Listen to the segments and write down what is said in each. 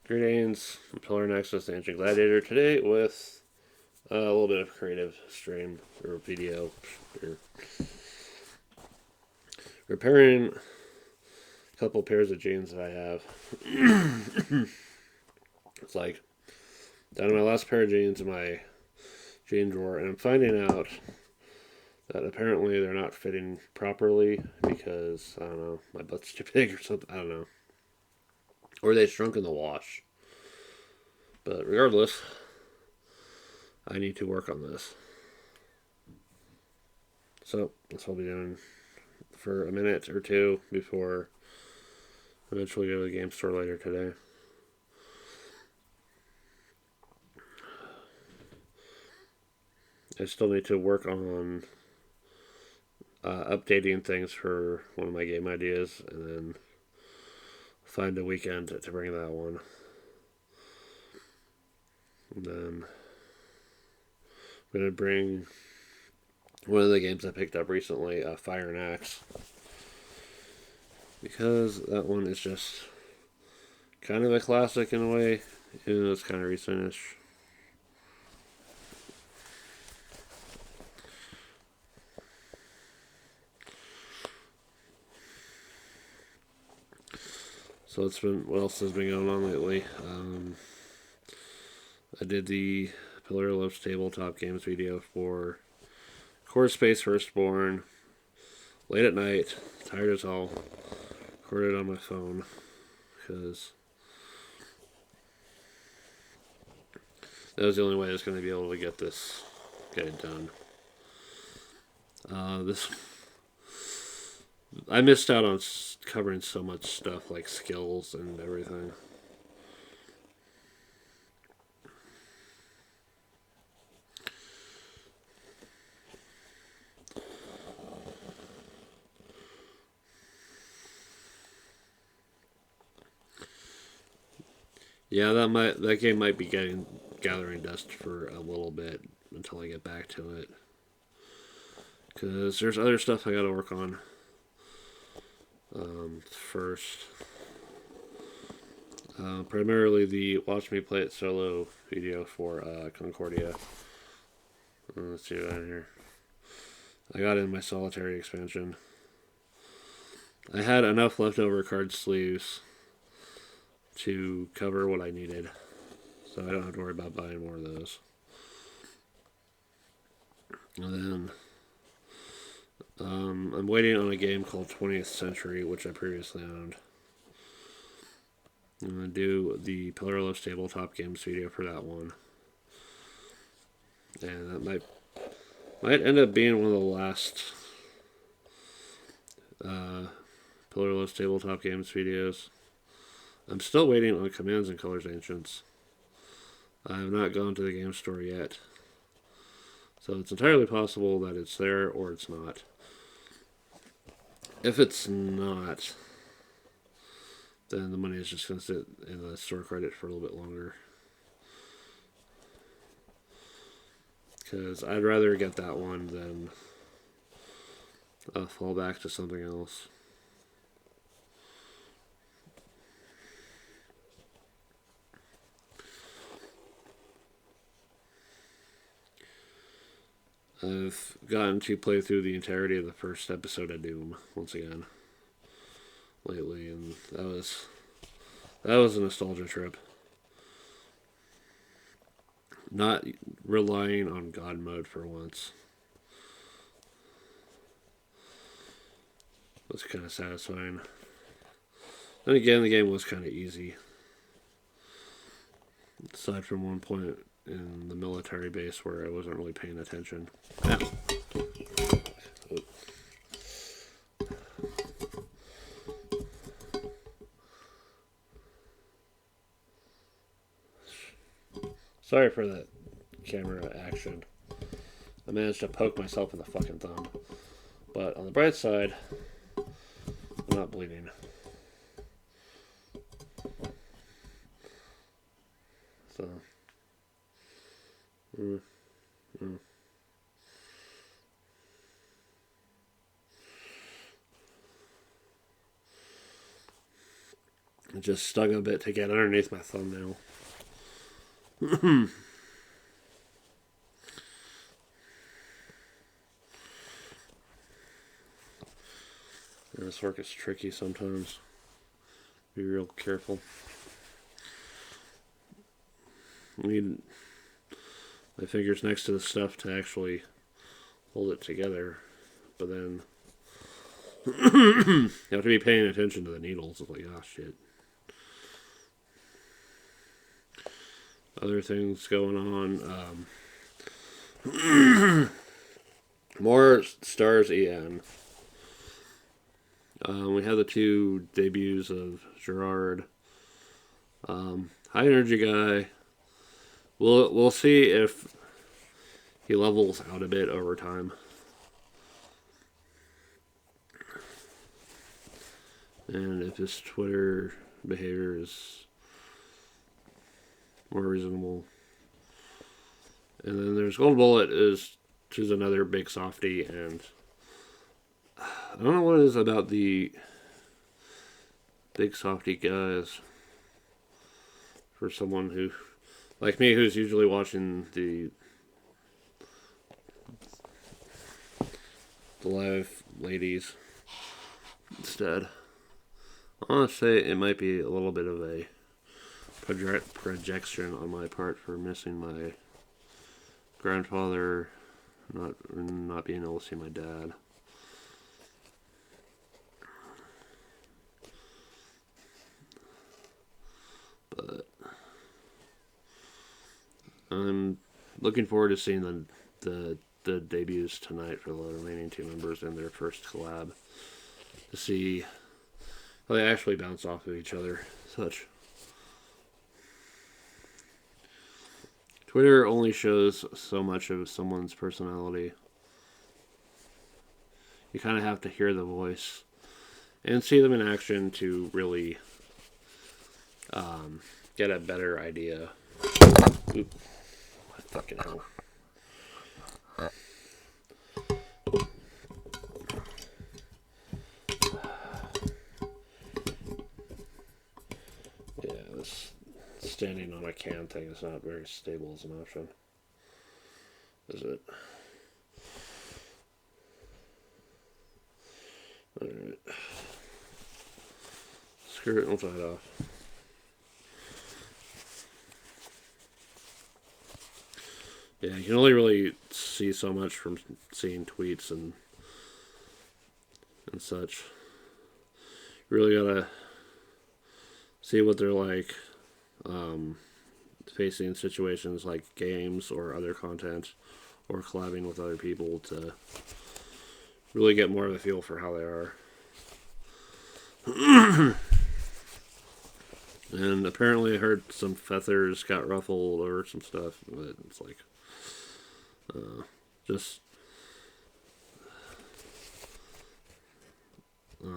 Greetings, Pillar Nexus, the Ancient Gladiator. Today with a little bit of creative stream or video. Or repairing a couple pairs of jeans that I have. It's like down to my last pair of jeans in my jean drawer, and I'm finding out that apparently they're not fitting properly because, I don't know, my butt's too big or something. I don't know. Or they shrunk in the wash. But regardless, I need to work on this. So that's what I'll be doing for a minute or two before eventually go to the game store later today. I still need to work on updating things for one of my game ideas and then find a weekend to bring that one. And then I'm going to bring one of the games I picked up recently, Fire and Axe. Because that one is just kind of a classic in a way. Even though it's kind of recentish. So what else has been going on lately? I did the Pillar of Life's tabletop games video for Core Space Firstborn. Late at night, tired as hell. Recorded on my phone because that was the only way I was going to be able to get it done. I missed out on covering so much stuff like skills and everything. Yeah, that game might be gathering dust for a little bit until I get back to it. Because there's other stuff I gotta work on first. Primarily the Watch Me Play It Solo video for Concordia. Let's see what I have here. I got in my solitary expansion. I had enough leftover card sleeves to cover what I needed. So I don't have to worry about buying more of those. And then I'm waiting on a game called 20th Century, which I previously owned. I'm going to do the Pillar of Life's tabletop games video for that one. And that might end up being one of the last Pillar of Life's tabletop games videos. I'm still waiting on Commands and Colors Ancients. I have not gone to the game store yet. So it's entirely possible that it's there or it's not. If it's not, then the money is just going to sit in the store credit for a little bit longer. Because I'd rather get that one than fall back to something else. I've gotten to play through the entirety of the first episode of Doom once again lately, and that was a nostalgia trip. Not relying on God mode for once was kind of satisfying. Then again, the game was kind of easy, aside from one point in the military base where I wasn't really paying attention. Yeah. Sorry for that camera action. I managed to poke myself in the fucking thumb. But on the bright side, I'm not bleeding. So. It just stung a bit to get underneath my thumbnail. This work is tricky sometimes. Be real careful. I need my fingers next to the stuff to actually hold it together. But then you have to be paying attention to the needles. It's like, oh shit. Other things going on. More Stars EN. We have the 2 debuts of Gerard. High energy guy. We'll see if he levels out a bit over time. And if his Twitter behavior is more reasonable. And then there's Gold Bullet, she's another big softie, and I don't know what it is about the big softie guys for someone who, like me, who's usually watching the live ladies instead. I want to say it might be a little bit of a projection on my part for missing my grandfather, not being able to see my dad. But I'm looking forward to seeing the debuts tonight for the remaining 2 members in their first collab, to see how they actually bounce off of each other. Such. Twitter only shows so much of someone's personality. You kind of have to hear the voice and see them in action to really get a better idea. Oop. What fucking hell. Yeah, this standing on a can thing is not very stable as an option. Is it? Alright. Screw it, we'll tie it off. Yeah, you can only really see so much from seeing tweets and such. You really gotta see what they're like facing situations like games or other content or collabing with other people to really get more of a feel for how they are. And apparently I heard some feathers got ruffled or some stuff, but it's like just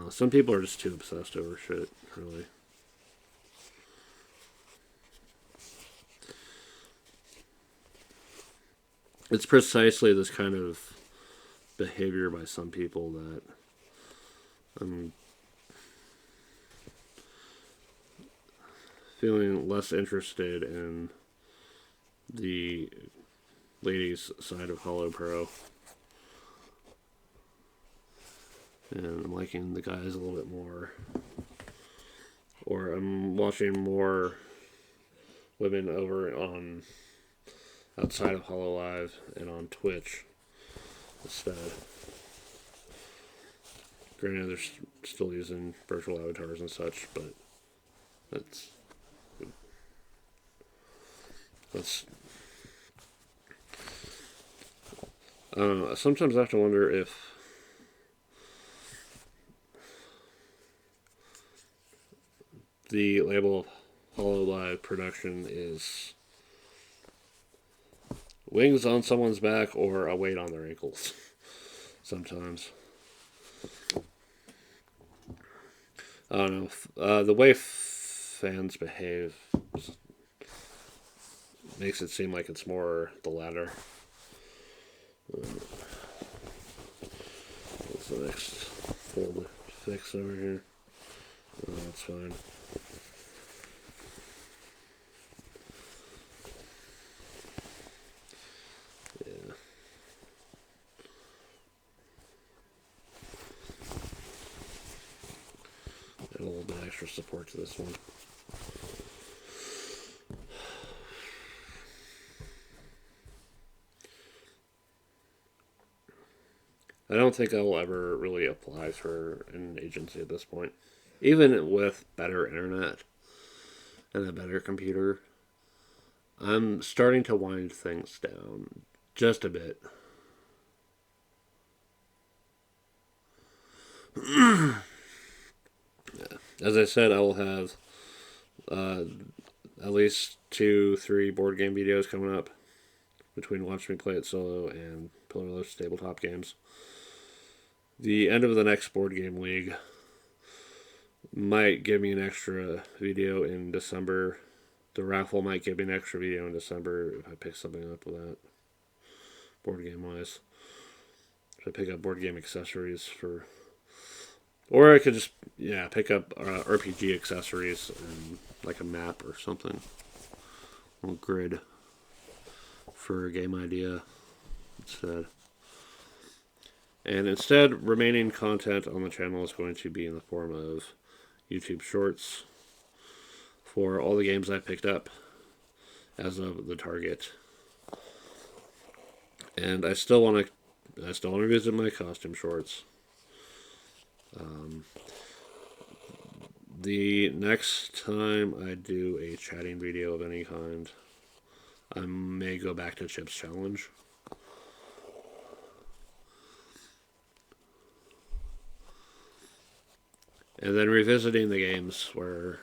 some people are just too obsessed over shit, really. It's precisely this kind of behavior by some people that I'm feeling less interested in the ladies' side of Hollow Pro. And I'm liking the guys a little bit more. Or I'm watching more women over on outside of Hollow Live and on Twitch instead. Granted, they're still using virtual avatars and such, but that's I don't know. Sometimes I have to wonder if the label of Hollow Live production is wings on someone's back or a weight on their ankles. Sometimes. I don't know. The way fans behave makes it seem like it's more the latter. What's the next folder fix over here? Oh, that's fine. forward to this one. I don't think I'll ever really apply for an agency at this point. Even with better internet and a better computer, I'm starting to wind things down just a bit. As I said, I will have at least 2-3 board game videos coming up between Watch Me Play It Solo and Pillarless Tabletop Games. The end of the next board game league might give me an extra video in December. The raffle might give me an extra video in December if I pick something up with that, board game wise. If I pick up board game accessories for. Or I could just, pick up RPG accessories and like a map or something. A little grid for a game idea instead. And instead, remaining content on the channel is going to be in the form of YouTube Shorts for all the games I picked up as of the target. And I still want to visit my costume shorts. The next time I do a chatting video of any kind, I may go back to Chip's Challenge. And then revisiting the games where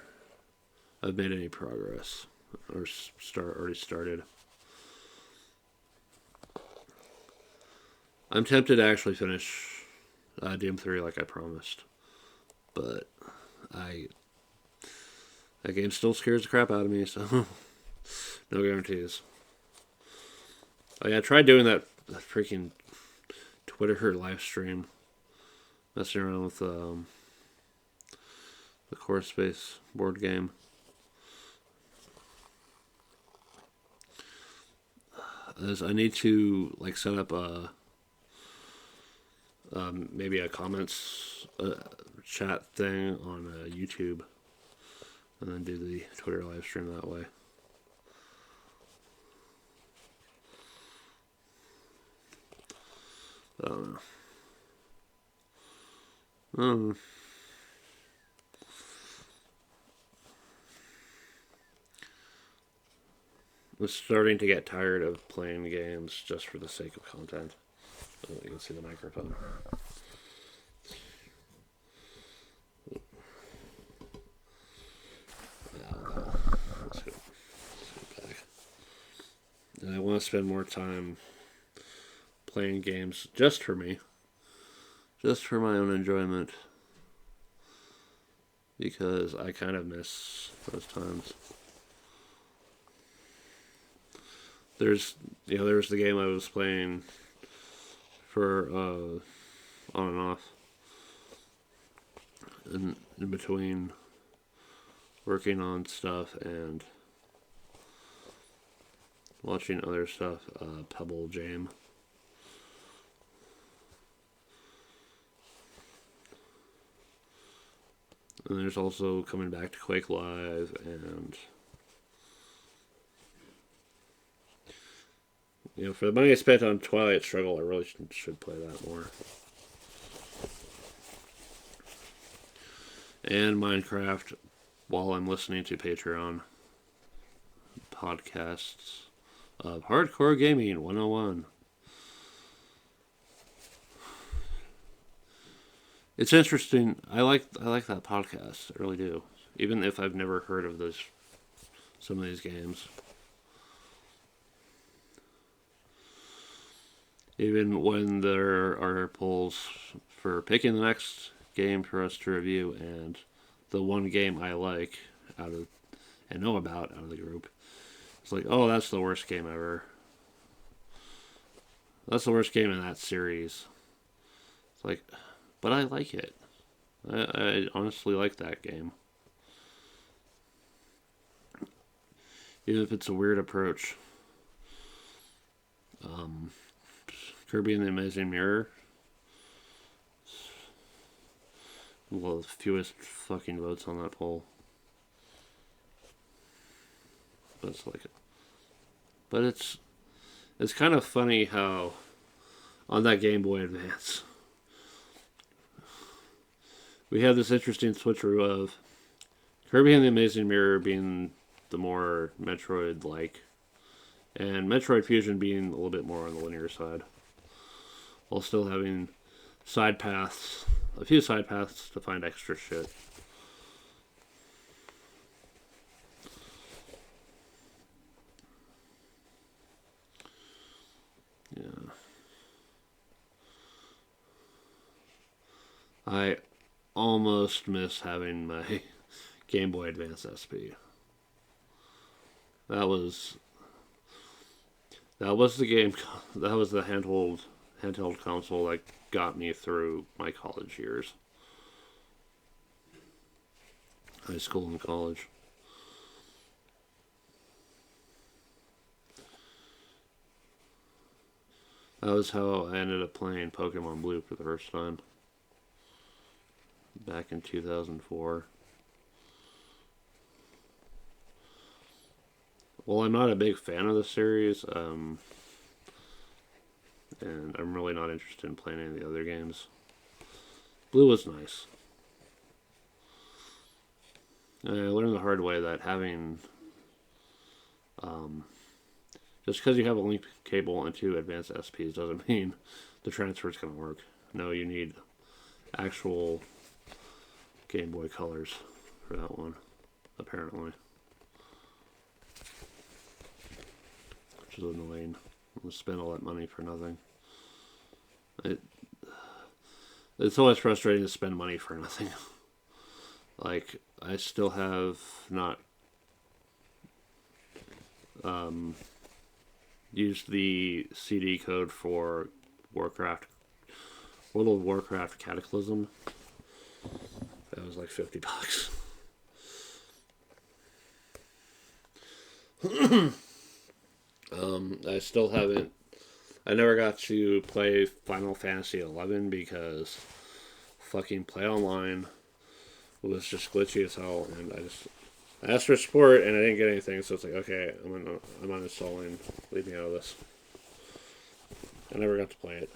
I've made any progress or already started. I'm tempted to actually finish Doom 3 like I promised, but that game still scares the crap out of me, so no guarantees. Oh yeah, I tried doing that freaking Twitter live stream, messing around with the Core Space board game. As I need to set up maybe a comments chat thing on YouTube, and then do the Twitter live stream that way. I don't know. I'm starting to get tired of playing games just for the sake of content. Oh, you can see the microphone. Let's go back. And I want to spend more time playing games just for me. Just for my own enjoyment. Because I kind of miss those times. There's the game I was playing for on and off, in between working on stuff and watching other stuff. Pebble Jam. And there's also coming back to Quake Live and. For the money I spent on Twilight Struggle, I really should play that more. And Minecraft while I'm listening to Patreon podcasts of Hardcore Gaming 101. It's interesting. I like that podcast. I really do. Even if I've never heard of some of these games. Even when there are polls for picking the next game for us to review, and the one game I like and know about out of the group, it's like, oh, that's the worst game ever. That's the worst game in that series. It's like, but I like it. I honestly like that game. Even if it's a weird approach. Kirby and the Amazing Mirror. Well, the fewest fucking votes on that poll. But it's like, but it's kind of funny how on that Game Boy Advance we have this interesting switcheroo of Kirby and the Amazing Mirror being the more Metroid-like, and Metroid Fusion being a little bit more on the linear side, while still having side paths, a few side paths to find extra shit. Yeah. I almost miss having my Game Boy Advance SP. That was the game. That was the handheld console that got me through my college years, high school and college. That was how I ended up playing Pokemon Blue for the first time back in 2004. Well, I'm not a big fan of the series, and I'm really not interested in playing any of the other games. Blue was nice. I learned the hard way that having, just because you have a link cable and two advanced SPs doesn't mean the transfer is going to work. No, you need actual Game Boy colors for that one, apparently. Which is annoying. I'm spend all that money for nothing. It's always frustrating to spend money for nothing. Like, I still have not used the CD code for World of Warcraft Cataclysm. That was like $50. I still haven't. I never got to play Final Fantasy 11 because fucking Play Online was just glitchy as hell, and I asked for support and I didn't get anything. So it's like, okay, I'm uninstalling. Leave me out of this. I never got to play it,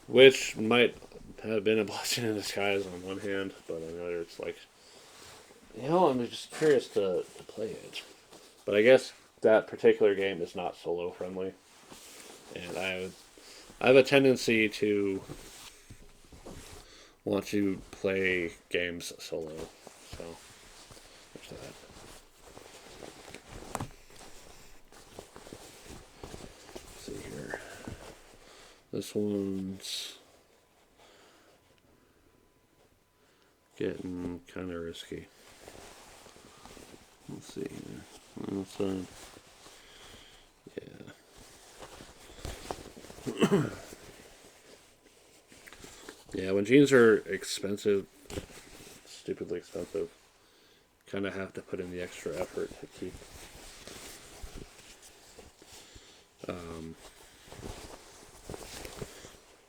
which might have been a blessing in disguise on one hand, but on the other, it's like, I'm just curious to play it. But I guess that particular game is not solo friendly, and I have a tendency to want to play games solo. So there's that. Let's see here. This one's getting kind of risky. Let's see here. Yeah. Yeah, when jeans are expensive, stupidly expensive, kind of have to put in the extra effort to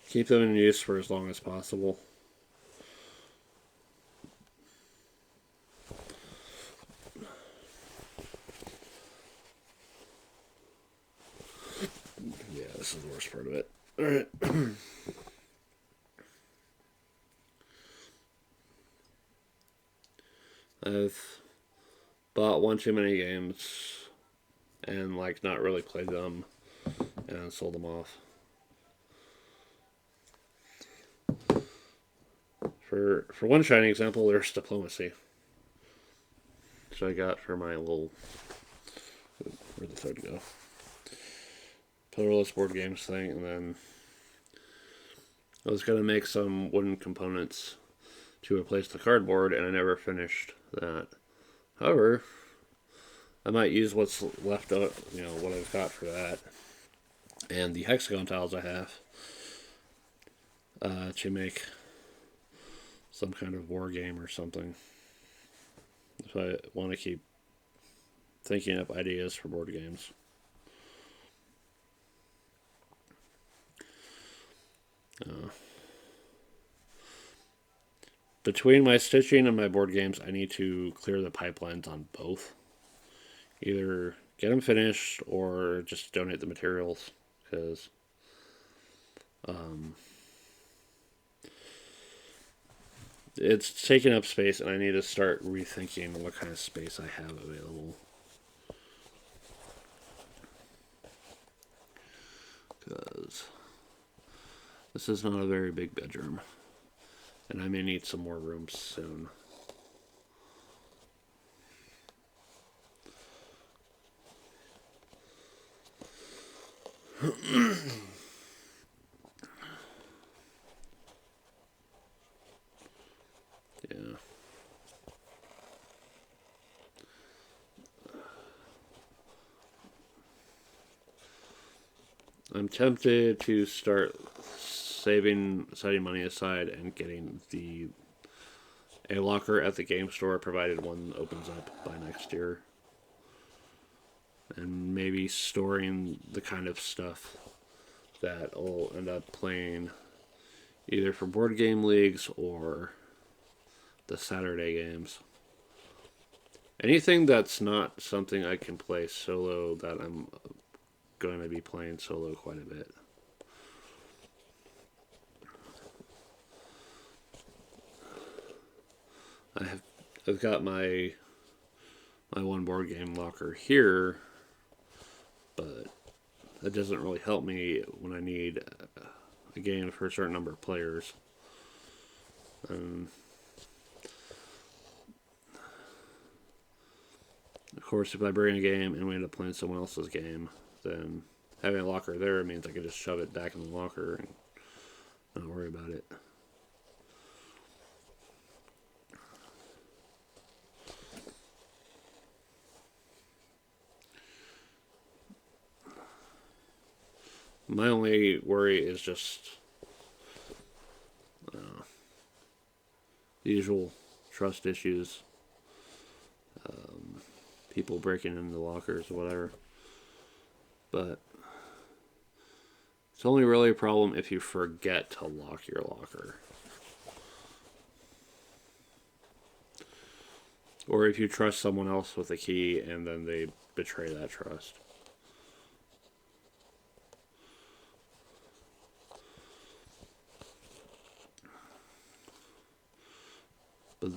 keep them in use for as long as possible. Yeah, this is the worst part of it. All right. I've bought one too many games and not really played them and sold them off. For one shining example, there's Diplomacy, which I got for my little, where'd the third go? Pillarless board games thing, and then I was gonna make some wooden components to replace the cardboard, and I never finished that. However, I might use what's left out, what I've got for that, and the hexagon tiles I have to make some kind of war game or something. So I want to keep thinking up ideas for board games. Between my stitching and my board games, I need to clear the pipelines on both. either get them finished or just donate the materials because um, it's taking up space, and I need to start rethinking what kind of space I have available. Because this is not a very big bedroom, and I may need some more rooms soon. Yeah. I'm tempted to start setting money aside and getting a locker at the game store, provided one opens up by next year, and maybe storing the kind of stuff that will end up playing either for board game leagues or the Saturday games. Anything that's not something I can play solo that I'm going to be playing solo quite a bit. I've got my one board game locker here, but that doesn't really help me when I need a game for a certain number of players. Of course, if I bring a game and we end up playing someone else's game, then having a locker there means I can just shove it back in the locker and not worry about it. My only worry is just the usual trust issues, people breaking into lockers or whatever. But it's only really a problem if you forget to lock your locker. Or if you trust someone else with a key and then they betray that trust. But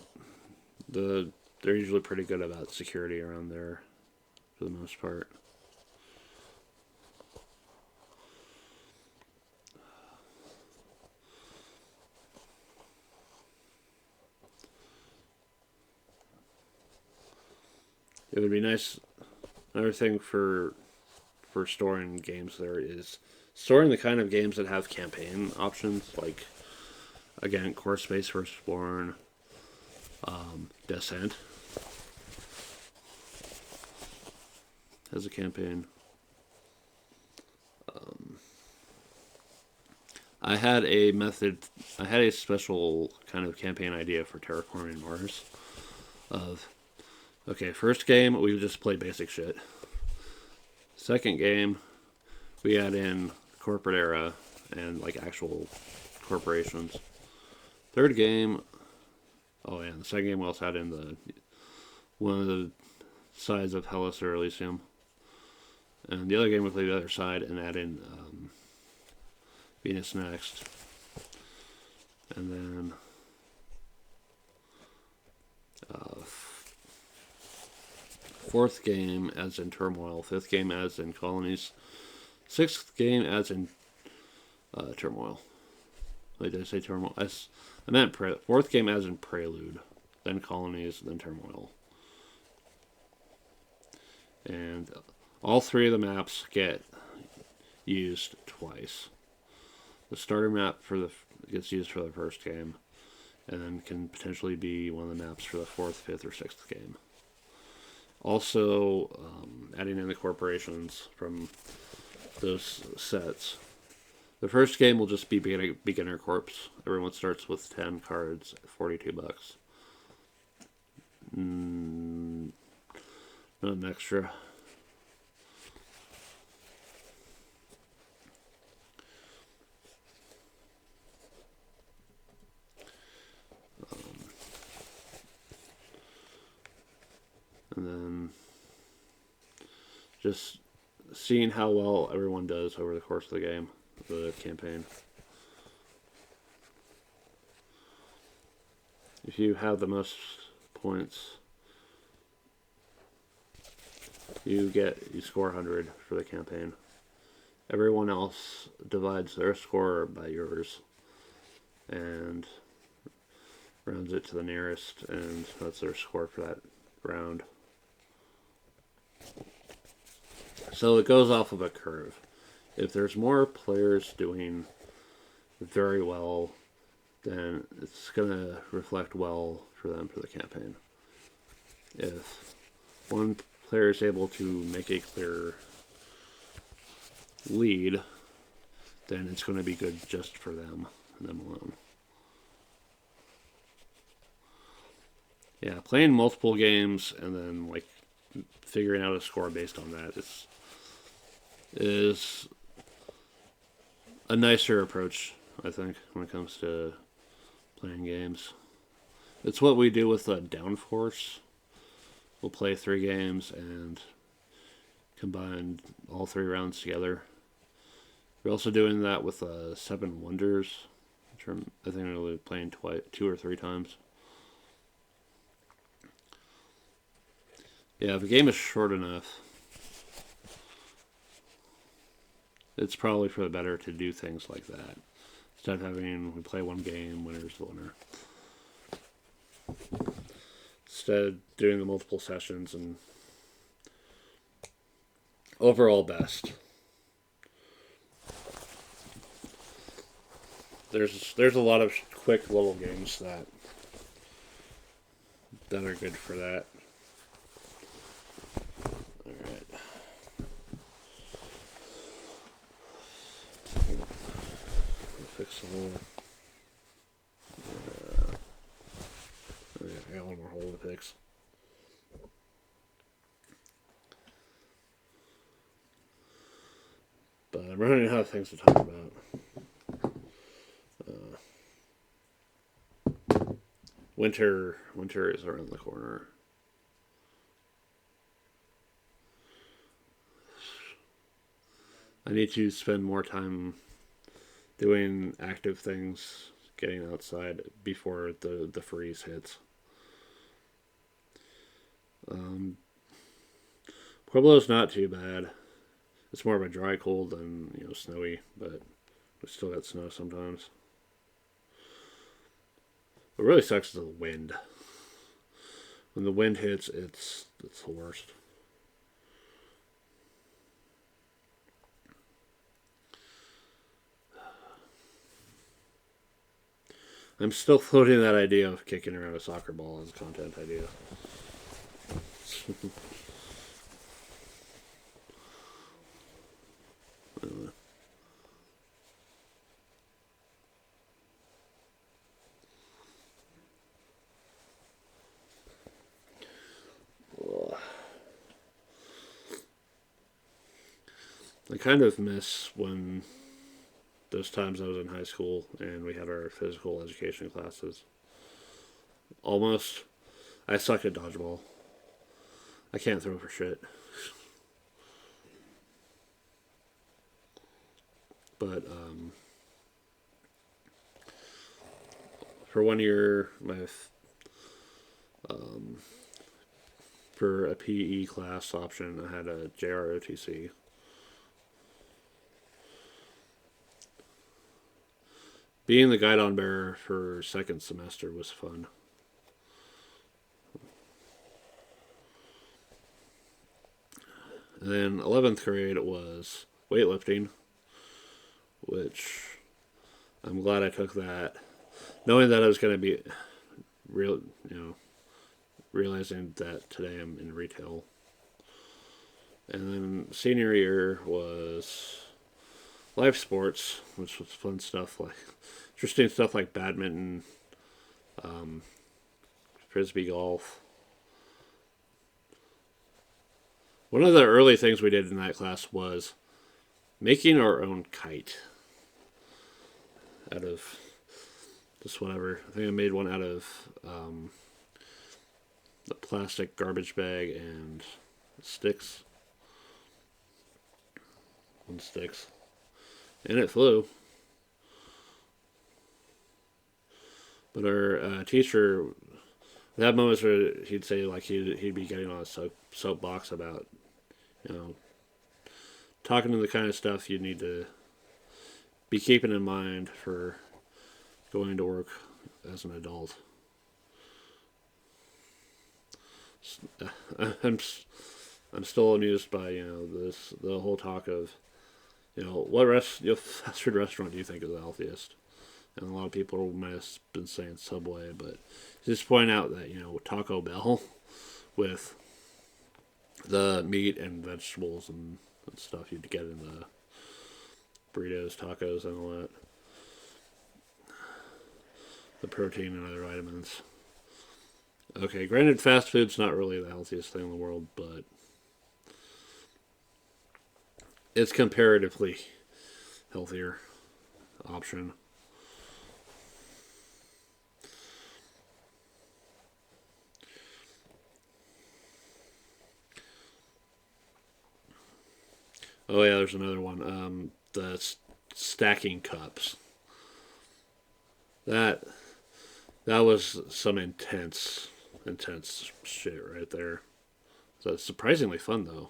they're usually pretty good about security around there for the most part. It would be nice. Another thing for storing games there is storing the kind of games that have campaign options, like again, Core Space Firstborn, Descent has a campaign. I had a special kind of campaign idea for Terraforming Mars. Of, okay, first game, we just play basic shit. Second game, we add in corporate era and like actual corporations. Third game, oh yeah, the second game we also had in one of the sides of Hellas or Elysium. And the other game we play the other side and add in Venus Next. And then fourth game adds in Turmoil. Fifth game adds in Colonies. Sixth game adds in Turmoil. Wait, did I say Turmoil? I meant fourth game adds in Prelude. Then Colonies, then Turmoil. And all three of the maps get used twice. The starter map gets used for the first game, and then can potentially be one of the maps for the fourth, fifth, or sixth game. Also, adding in the corporations from those sets. The first game will just be beginner corps. Everyone starts with 10 cards, $42. Not an extra. And then just seeing how well everyone does over the course of the game, the campaign. If you have the most points, you score 100 for the campaign. Everyone else divides their score by yours and rounds it to the nearest, and that's their score for that round. So it goes off of a curve. If there's more players doing very well, then it's going to reflect well for them for the campaign. If one player is able to make a clear lead, then it's going to be good just for them and them alone. Yeah, playing multiple games and then like figuring out a score based on that is a nicer approach, I think, when it comes to playing games. It's what we do with Downforce. We'll play 3 games and combine all 3 rounds together. We're also doing that with 7 Wonders, which I think we'll be playing 2 or 3 times. Yeah, if a game is short enough, it's probably for the better to do things like that. Instead of having we play 1 game, winner's the winner. Instead of doing the multiple sessions and overall best. There's a lot of quick little games that are good for that. Alright. Fix the hole. I got one more hole to fix. But I'm running out of things to talk about. Winter is around the corner. I need to spend more time doing active things, getting outside before the freeze hits. Pueblo's not too bad. It's more of a dry cold than snowy, but we still got snow sometimes. What really sucks is the wind. When the wind hits, it's the worst. I'm still floating that idea of kicking around a soccer ball as a content idea. I kind of miss when those times I was in high school and we had our physical education classes. Almost, I suck at dodgeball. I can't throw for shit. But for 1 year, for a PE class option, I had a JROTC. Being the guidon bearer for second semester was fun. And then 11th grade was weightlifting, which I'm glad I took that, knowing that I was going to be realizing that today I'm in retail. And then senior year was live sports, which was fun stuff, like interesting stuff like badminton, frisbee golf. One of the early things we did in that class was making our own kite out of just whatever. I think I made one out of the plastic garbage bag and sticks. on sticks, and it flew. But our teacher, that moments where he'd say like he'd be getting on a soapbox about, you know, talking to the kind of stuff you need to be keeping in mind for going to work as an adult. I'm I'm still amused by the whole talk of what fast food restaurant do you think is the healthiest? And a lot of people might have been saying Subway, but just point out that Taco Bell with the meat and vegetables and stuff you'd get in the burritos, tacos, and all that, the protein and other vitamins. Okay, granted, fast food's not really the healthiest thing in the world, but it's comparatively healthier option. Oh yeah, there's another one. The stacking cups. That that was some intense shit right there. So it's surprisingly fun though.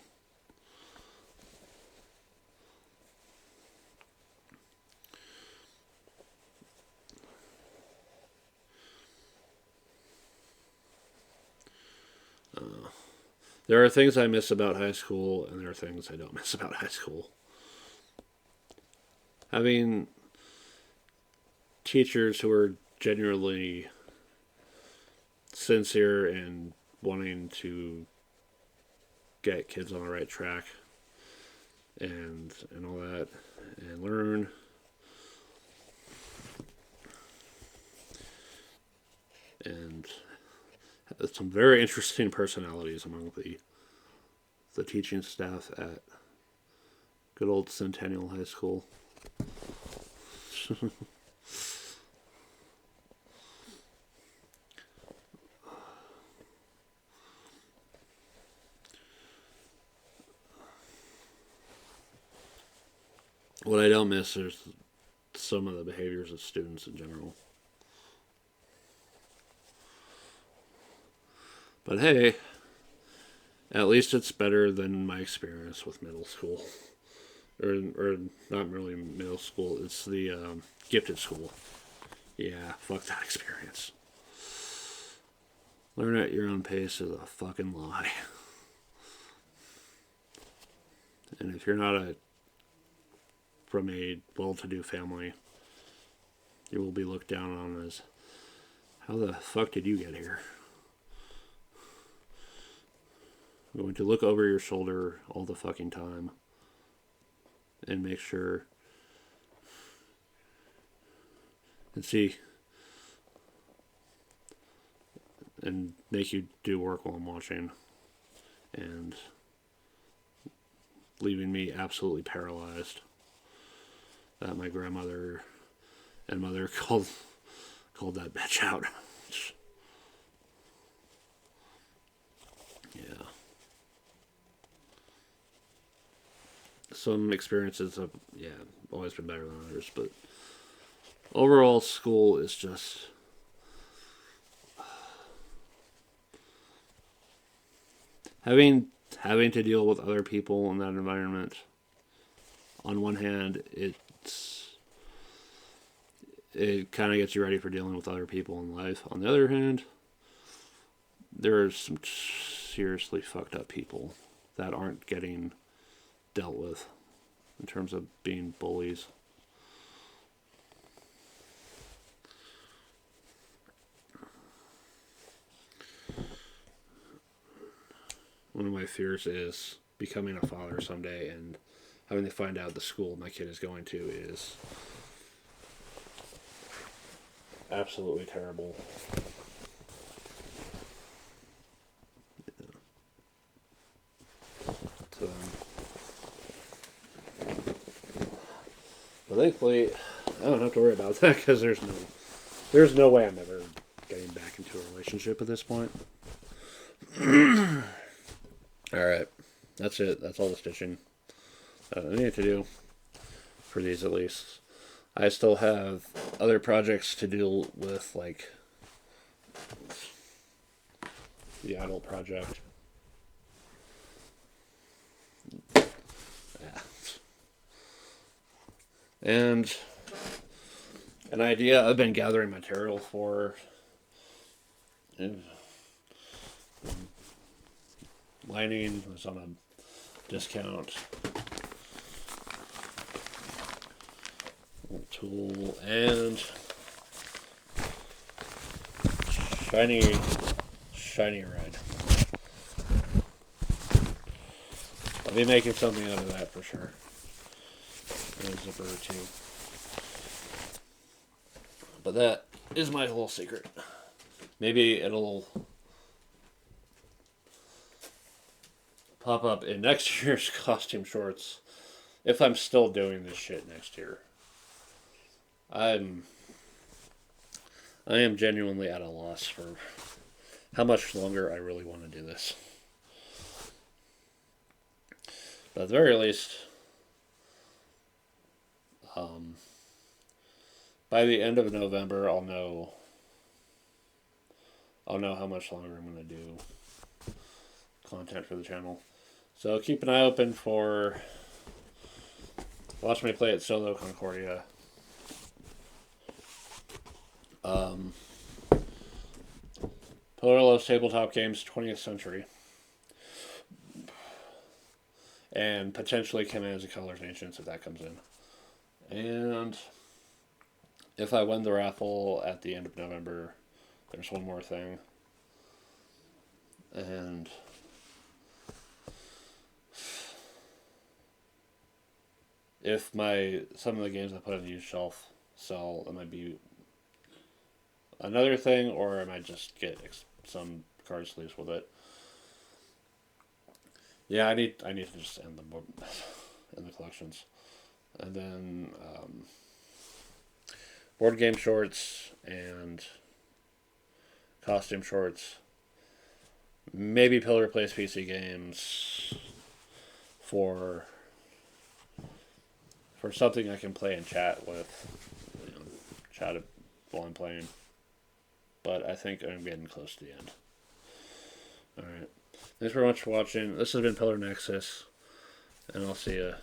There are things I miss about high school, and there are things I don't miss about high school. Having teachers who are genuinely sincere and wanting to get kids on the right track and all that and learn and some very interesting personalities among the teaching staff at good old Centennial High School. What I don't miss is some of the behaviors of students in general. But hey, at least it's better than my experience with middle school. Or not really middle school, it's the gifted school. Yeah, fuck that experience. Learn at your own pace is a fucking lie. And if you're not from a well-to-do family, you will be looked down on as, how the fuck did you get here? I'm going to look over your shoulder all the fucking time and make sure and see and make you do work while I'm watching and leaving me absolutely paralyzed that my grandmother and mother called that bitch out. Yeah. Some experiences have always been better than others, but overall school is just having to deal with other people in that environment. On one hand, it kind of gets you ready for dealing with other people in life. On the other hand, there are some seriously fucked up people that aren't getting dealt with in terms of being bullies. One of my fears is becoming a father someday and having to find out the school my kid is going to is absolutely terrible. So, but thankfully, I don't have to worry about that because there's no way I'm ever getting back into a relationship at this point. All right, that's it. That's all the stitching. I need to do for these at least. I still have other projects to deal with, like the idle project. Yeah. And an idea I've been gathering material for. Lining was on a discount. Tool and shiny red. I'll be making something out of that for sure. And a zipper or two. But that is my little secret. Maybe it'll pop up in next year's costume shorts if I'm still doing this shit next year. I am genuinely at a loss for how much longer I really want to do this. But at the very least, by the end of November, I'll know how much longer I'm going to do content for the channel. So keep an eye open for watch me play at Solo Concordia. Polarless Tabletop Games 20th Century. And potentially Command of Colors Ancients if that comes in. And if I win the raffle at the end of November, there's one more thing. And if some of the games I put on the used shelf sell, it might be another thing, or I might just get some card sleeves with it. Yeah, I need to just end them in the collections, and then board game shorts and costume shorts. Maybe Pillar Place PC games for something I can play and chat with, chat while I'm playing. But I think I'm getting close to the end. Alright. Thanks very much for watching. This has been Pillar Nexus, and I'll see you